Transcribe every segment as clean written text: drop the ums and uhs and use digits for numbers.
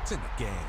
points in the game.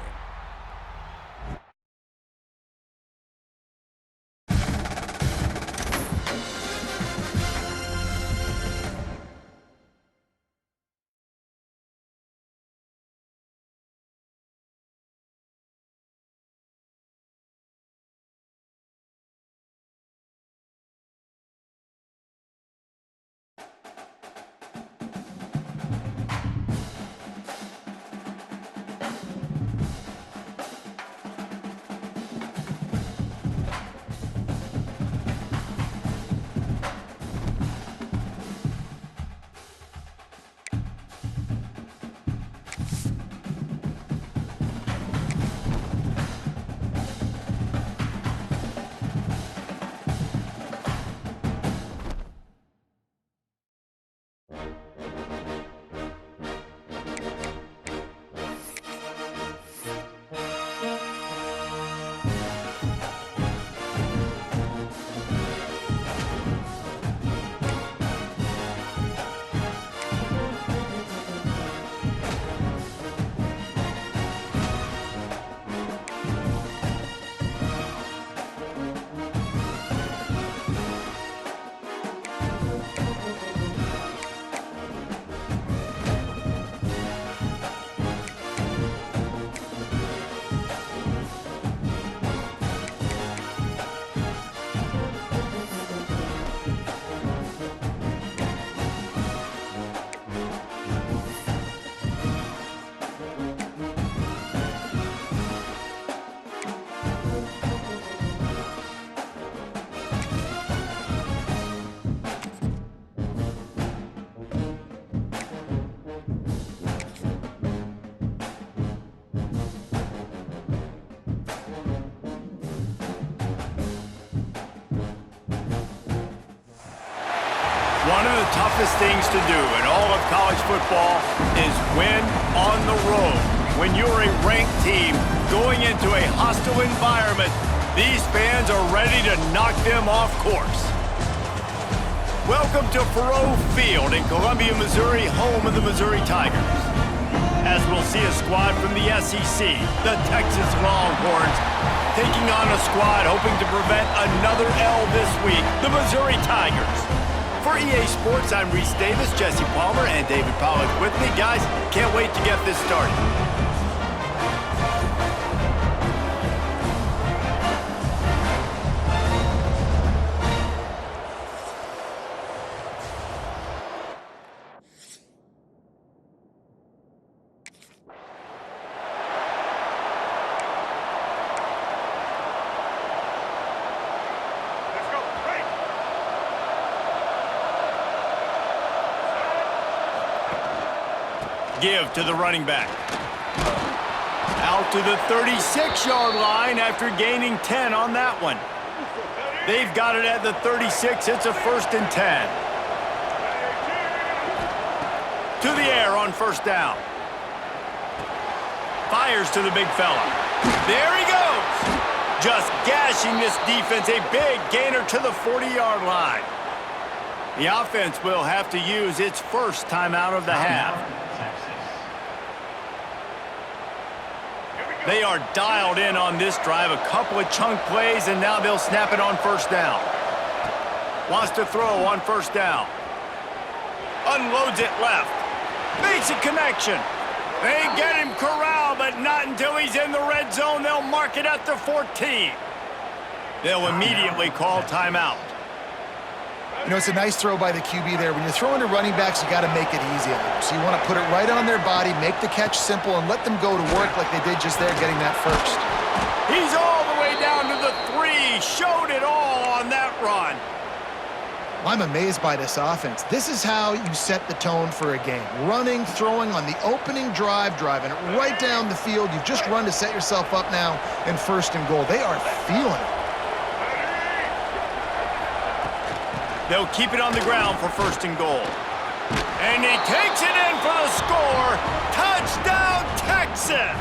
One of the toughest things to do in all of college football is win on the road. When you're a ranked team going into a hostile environment, these fans are ready to knock them off course. Welcome to Faurot Field in Columbia, Missouri, home of the Missouri Tigers. As we'll see a squad from the SEC, the Texas Longhorns, taking on a squad hoping to prevent another L this week, the Missouri Tigers. For EA Sports, I'm Reese Davis, Jesse Palmer, and David Pollack with me. Guys, can't wait to get this started. Give to the running back. Out to the 36-yard line after gaining 10 on that one. They've got it at the 36. It's a 1st and 10. To the air on 1st down. Fires to the big fella. There he goes. Just gashing this defense. A big gainer to the 40-yard line. The offense will have to use its first timeout of the half. They are dialed in on this drive. A couple of chunk plays, and now they'll snap it on 1st down. Wants to throw on 1st down. Unloads it left. Makes a connection. They get him corralled, but not until he's in the red zone. They'll mark it at the 14. They'll immediately call timeout. You know, it's a nice throw by the QB there. When you're throwing to running backs, you got to make it easy on them. So you want to put it right on their body, make the catch simple, and let them go to work like they did just there, getting that first. He's all the way down to the 3. Showed it all on that run. I'm amazed by this offense. This is how you set the tone for a game. Running, throwing on the opening drive, driving it right down the field. You've just run to set yourself up now in 1st and goal. They are feeling it. They'll keep it on the ground for 1st and goal. And he takes it in for the score. Touchdown, Texas!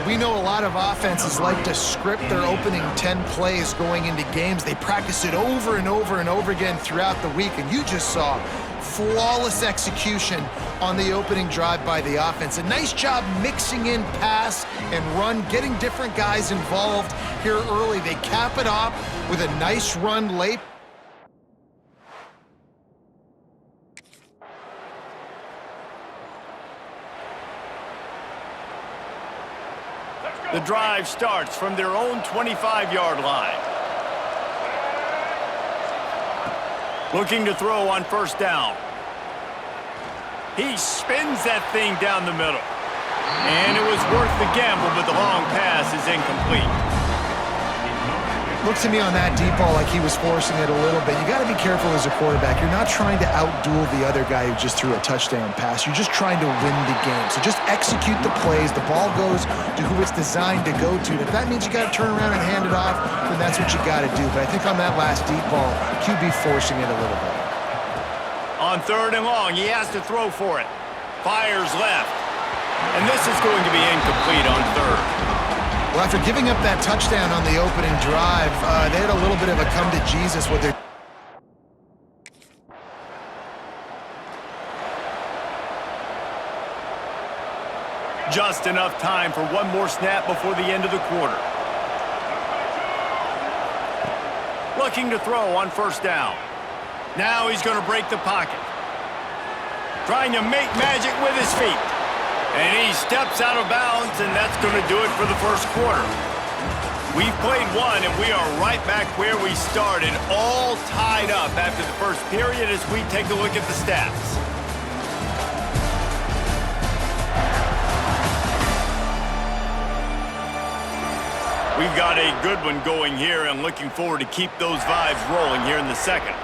We know a lot of offenses like to script their opening 10 plays going into games. They practice it over and over and over again throughout the week, and you just saw flawless execution on the opening drive by the offense. A nice job mixing in pass and run, getting different guys involved here early. They cap it off with a nice run late. The drive starts from their own 25-yard line. Looking to throw on first down. He spins that thing down the middle. And it was worth the gamble, but the long pass is incomplete. Looks to me on that deep ball like he was forcing it a little bit. You got to be careful as a quarterback. You're not trying to outduel the other guy who just threw a touchdown pass. You're just trying to win the game. So just execute the plays. The ball goes to who it's designed to go to. If that means you got to turn around and hand it off, then that's what you got to do. But I think on that last deep ball, QB forcing it a little bit. On third and long, he has to throw for it. Fires left. And this is going to be incomplete on third. Well, after giving up that touchdown on the opening drive, they had a little bit of a come to Jesus with their... Just enough time for one more snap before the end of the quarter. Looking to throw on first down. Now he's going to break the pocket. Trying to make magic with his feet. And he steps out of bounds, and that's going to do it for the first quarter. We've played one, and we are right back where we started, all tied up after the first period as we take a look at the stats. We've got a good one going here, and looking forward to keep those vibes rolling here in the second.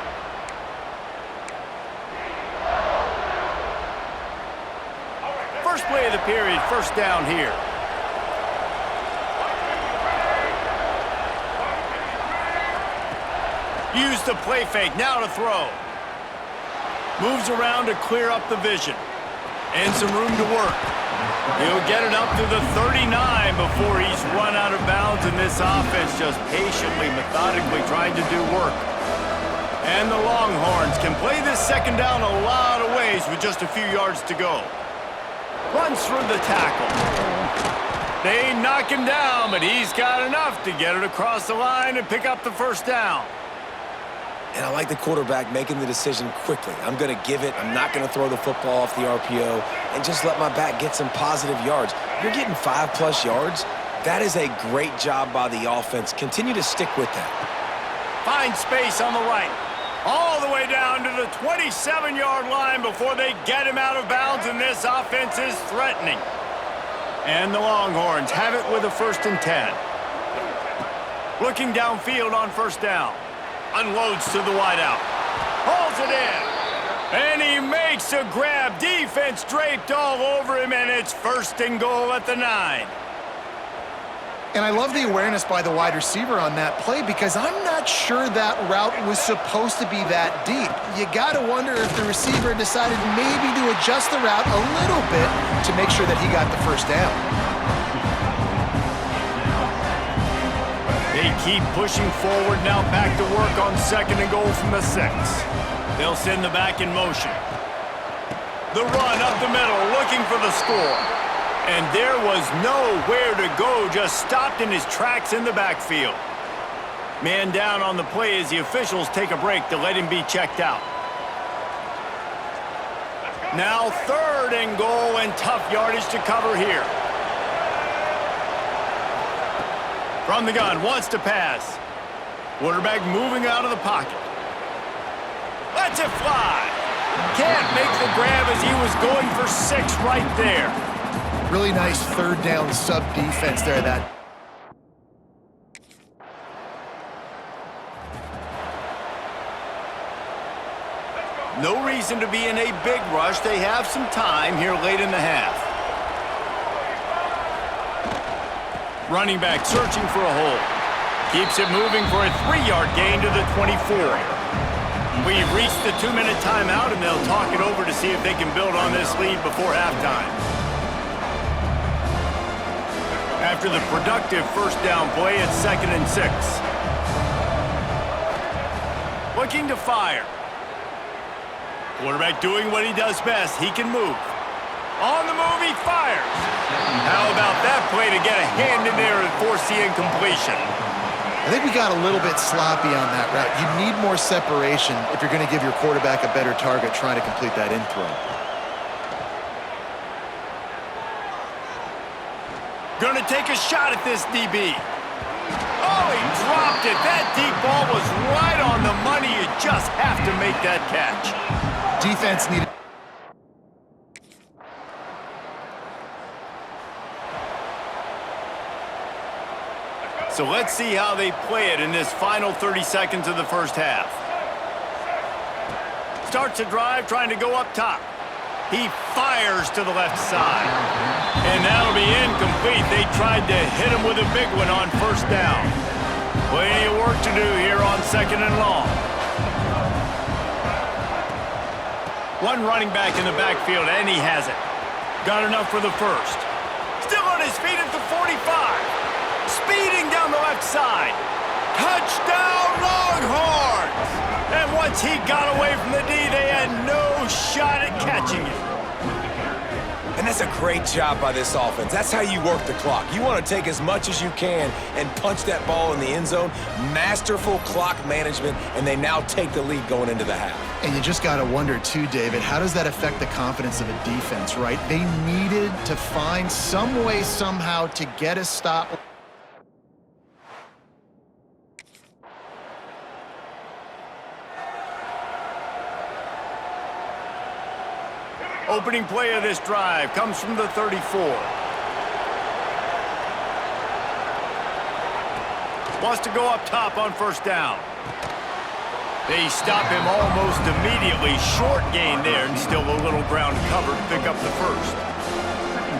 First play of the period, first down here. Use the play fake, now to throw. Moves around to clear up the vision. And some room to work. He'll get it up to the 39 before he's run out of bounds, and this offense just patiently, methodically trying to do work. And the Longhorns can play this second down a lot of ways with just a few yards to go. Runs through the tackle. They knock him down, but he's got enough to get it across the line and pick up the first down. And I like the quarterback making the decision quickly. I'm going to give it. I'm not going to throw the football off the RPO and just let my back get some positive yards. You're getting 5+ yards. That is a great job by the offense. Continue to stick with that. Find space on the right. All the way down to the 27-yard line before they get him out of bounds, and this offense is threatening. And the Longhorns have it with a 1st and 10. Looking downfield on first down. Unloads to the wideout. Hauls it in. And he makes a grab. Defense draped all over him, and it's 1st and goal at the 9. And I love the awareness by the wide receiver on that play because I'm not sure that route was supposed to be that deep. You got to wonder if the receiver decided maybe to adjust the route a little bit to make sure that he got the first down. They keep pushing forward, now back to work on 2nd and goal from the 6. They'll send the back in motion. The run up the middle, looking for the score. And there was nowhere to go, just stopped in his tracks in the backfield. Man down on the play as the officials take a break to let him be checked out. Now 3rd and goal, and tough yardage to cover here. From the gun, wants to pass. Quarterback moving out of the pocket. Lets it fly. Can't make the grab as he was going for 6 right there. Really nice 3rd down sub defense there. No reason to be in a big rush. They have some time here late in the half. Running back searching for a hole. Keeps it moving for a 3-yard gain to the 24. We've reached the 2-minute timeout, and they'll talk it over to see if they can build on this lead before halftime. after the productive first down play at 2nd and 6. Looking to fire. Quarterback doing what he does best. He can move. On the move, he fires. How about that play to get a hand in there and force the incompletion? I think we got a little bit sloppy on that route. You need more separation if you're going to give your quarterback a better target trying to complete that in throw. Going to take a shot at this DB. Oh, he dropped it. That deep ball was right on the money. You just have to make that catch. Defense needed. So let's see how they play it in this final 30 seconds of the first half. Starts a drive trying to go up top. He fires to the left side. And that'll be incomplete. They tried to hit him with a big one on first down. Plenty of work to do here on 2nd and long. One running back in the backfield, and he has it. Got enough for the first. Still on his feet at the 45. Speeding down the left side. Touchdown, Longhorns! And once he got away from the D, they had no shot at catching it. And that's a great job by this offense. That's how you work the clock. You want to take as much as you can and punch that ball in the end zone. Masterful clock management, and they now take the lead going into the half. And you just got to wonder, too, David, how does that affect the confidence of a defense, right? They needed to find some way, somehow, to get a stop. Opening play of this drive comes from the 34. Wants to go up top on first down. They stop him almost immediately. Short gain there and still a little ground cover to pick up the first.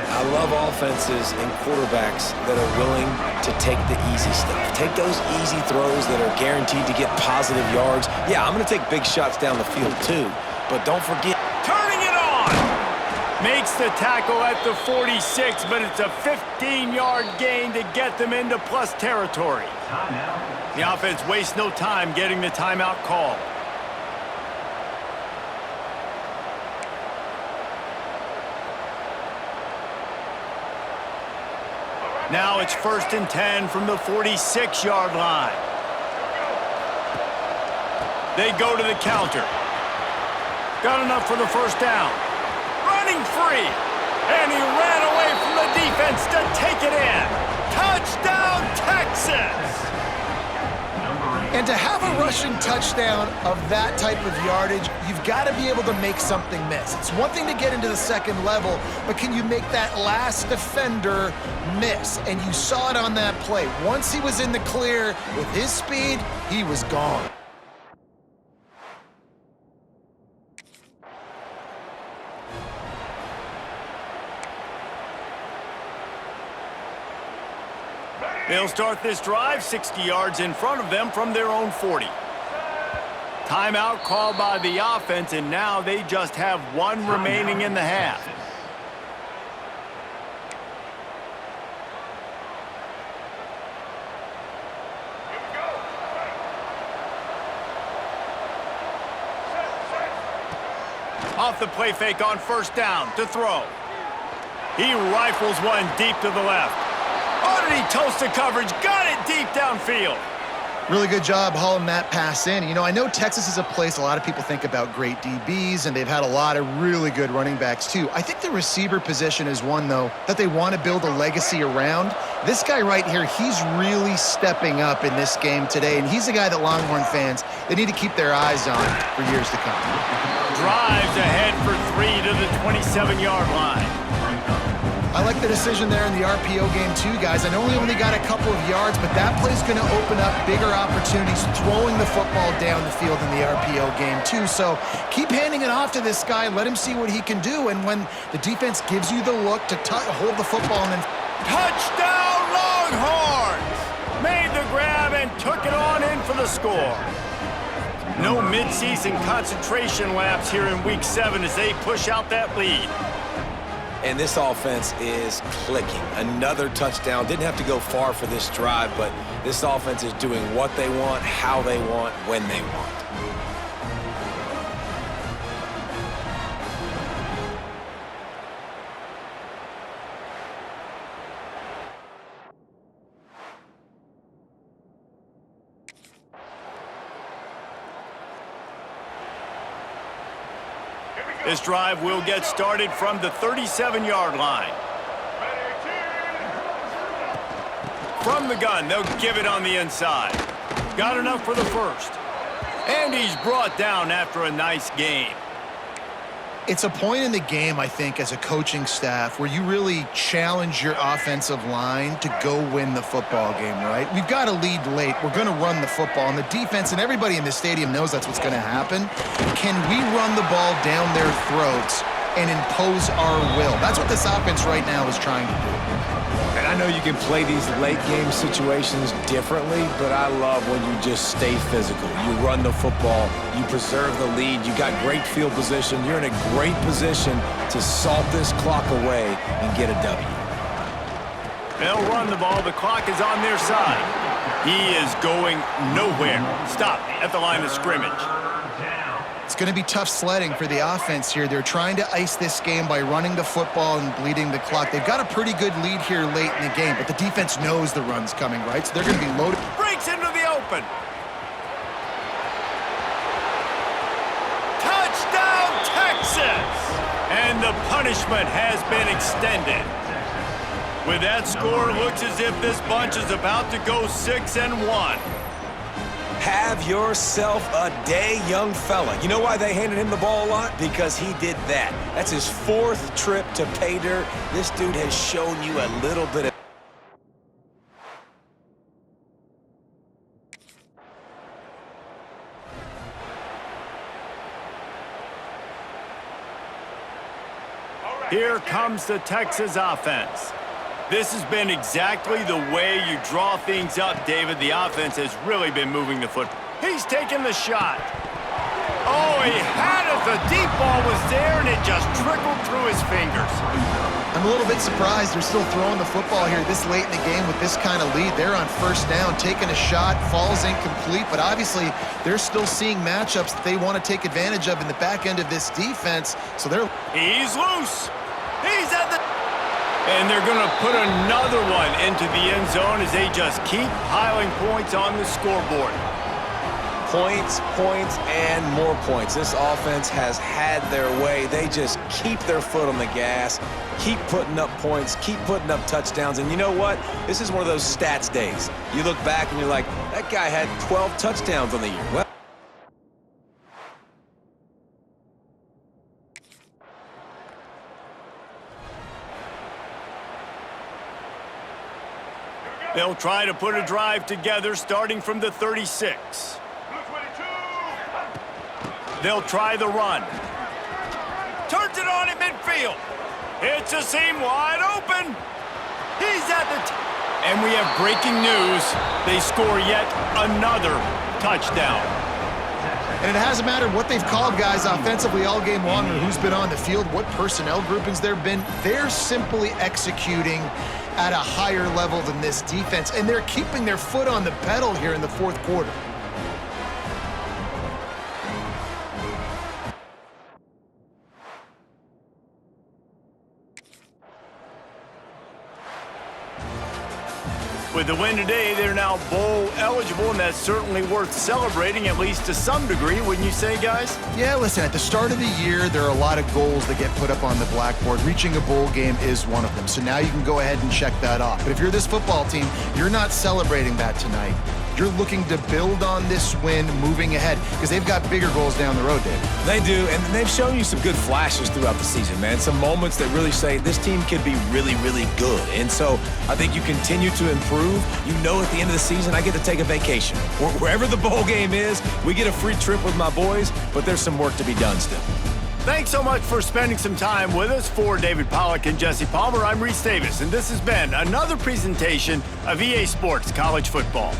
I love offenses and quarterbacks that are willing to take the easy stuff. Take those easy throws that are guaranteed to get positive yards. Yeah, I'm going to take big shots down the field too, but don't forget. Turning it on! Makes the tackle at the 46, but it's a 15-yard gain to get them into plus territory. The offense wastes no time getting the timeout call. Now it's 1st and 10 from the 46-yard line. They go to the counter. Got enough for the first down. Running free. And he ran away from the defense to take it in. Touchdown, Texas! And to have a rushing touchdown of that type of yardage, you've got to be able to make something miss. It's one thing to get into the second level, but can you make that last defender miss? And you saw it on that play. Once he was in the clear with his speed, he was gone. They'll start this drive 60 yards in front of them from their own 40. Timeout called by the offense, and now they just have one remaining in the half. Off the play fake on first down to throw. He rifles one deep to the left. Oh, did he toast the coverage? Got it deep downfield. Really good job hauling that pass in. You know, I know Texas is a place a lot of people think about great DBs, and they've had a lot of really good running backs too. I think the receiver position is one, though, that they want to build a legacy around. This guy right here, he's really stepping up in this game today, and he's a guy that Longhorn fans, they need to keep their eyes on for years to come. Drives ahead for 3 to the 27-yard line. I like the decision there in the RPO game too, guys. I know we only got a couple of yards, but that play's going to open up bigger opportunities throwing the football down the field in the RPO game too. So keep handing it off to this guy. Let him see what he can do. And when the defense gives you the look to hold the football and then... Touchdown, Longhorns! Made the grab and took it on in for the score. No midseason concentration laps here in Week 7 as they push out that lead. And this offense is clicking. Another touchdown. Didn't have to go far for this drive, but this offense is doing what they want, how they want, when they want. This drive will get started from the 37-yard line. From the gun, they'll give it on the inside. Got enough for the first. And he's brought down after a nice game. It's a point in the game, I think, as a coaching staff where you really challenge your offensive line to go win the football game, right? We've got to lead late. We're going to run the football. And the defense and everybody in the stadium knows that's what's going to happen. Can we run the ball down their throats and impose our will? That's what this offense right now is trying to do. And I know you can play these late game situations differently, but I love when you just stay physical. You run the football, you preserve the lead, you got great field position, you're in a great position to salt this clock away and get a W. They'll run the ball, the clock is on their side. He is going nowhere. Stop at the line of scrimmage. It's going to be tough sledding for the offense here. They're trying to ice this game by running the football and bleeding the clock. They've got a pretty good lead here late in the game, but the defense knows the run's coming, right? So they're going to be loaded. Breaks into the open. Touchdown, Texas! And the punishment has been extended. With that score, it looks as if this bunch is about to go 6-1. Have yourself a day, young fella. You know why they handed him the ball a lot? Because he did that. That's his 4th trip to pay dirt. This dude has shown you a little bit of... Here comes the Texas offense. This has been exactly the way you draw things up, David. The offense has really been moving the foot. He's taking the shot. Oh, he had it. The deep ball was there, and it just trickled through his fingers. I'm a little bit surprised they're still throwing the football here this late in the game with this kind of lead. They're on first down, taking a shot, falls incomplete, but obviously they're still seeing matchups that they want to take advantage of in the back end of this defense. So they're... He's loose. He's at the... And they're going to put another one into the end zone as they just keep piling points on the scoreboard. Points, points, and more points. This offense has had their way. They just keep their foot on the gas, keep putting up points, keep putting up touchdowns. And you know what? This is one of those stats days. You look back and you're like, that guy had 12 touchdowns on the year. Well, they'll try to put a drive together starting from the 36. They'll try the run. Turns it on in midfield. It's a seam wide open. He's at the... And we have breaking news. They score yet another touchdown. And it hasn't mattered what they've called guys offensively all game long or who's been on the field, what personnel groupings there have been. They're simply executing at a higher level than this defense, and they're keeping their foot on the pedal here in the fourth quarter. With the win today, they're now bowl eligible, and that's certainly worth celebrating, at least to some degree, wouldn't you say, guys? Yeah, listen, at the start of the year, there are a lot of goals that get put up on the blackboard. Reaching a bowl game is one of them. So now you can go ahead and check that off. But if you're this football team, you're not celebrating that tonight. You're looking to build on this win moving ahead because they've got bigger goals down the road, David. they do, and they've shown you some good flashes throughout the season, man. Some moments that really say this team could be really, really good. And so I think you continue to improve. You know at the end of the season, I get to take a vacation. Wherever the bowl game is, we get a free trip with my boys, but there's some work to be done still. Thanks so much for spending some time with us. For David Pollack and Jesse Palmer, I'm Reese Davis, and this has been another presentation of EA Sports College Football.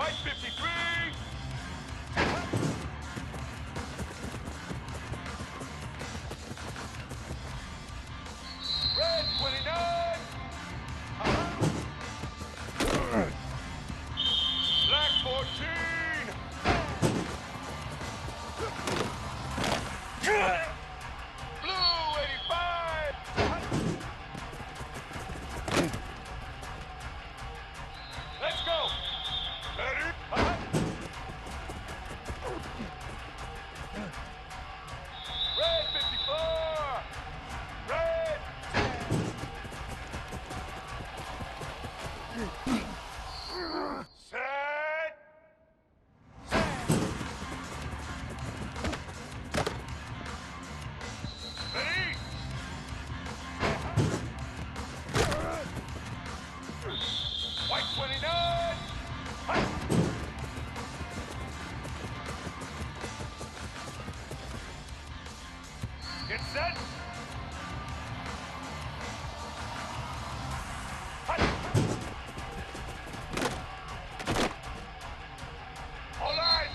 White 53. Red 29. Black 14. Blue 85. Let's go. Ready? Red 54. Red. Set. Ready? White 29. Get set. All right.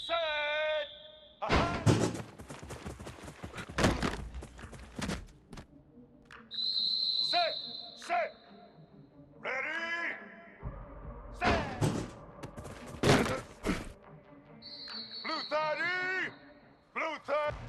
Set. Set. Set. Ready. Set. Blue 30. Blue 30.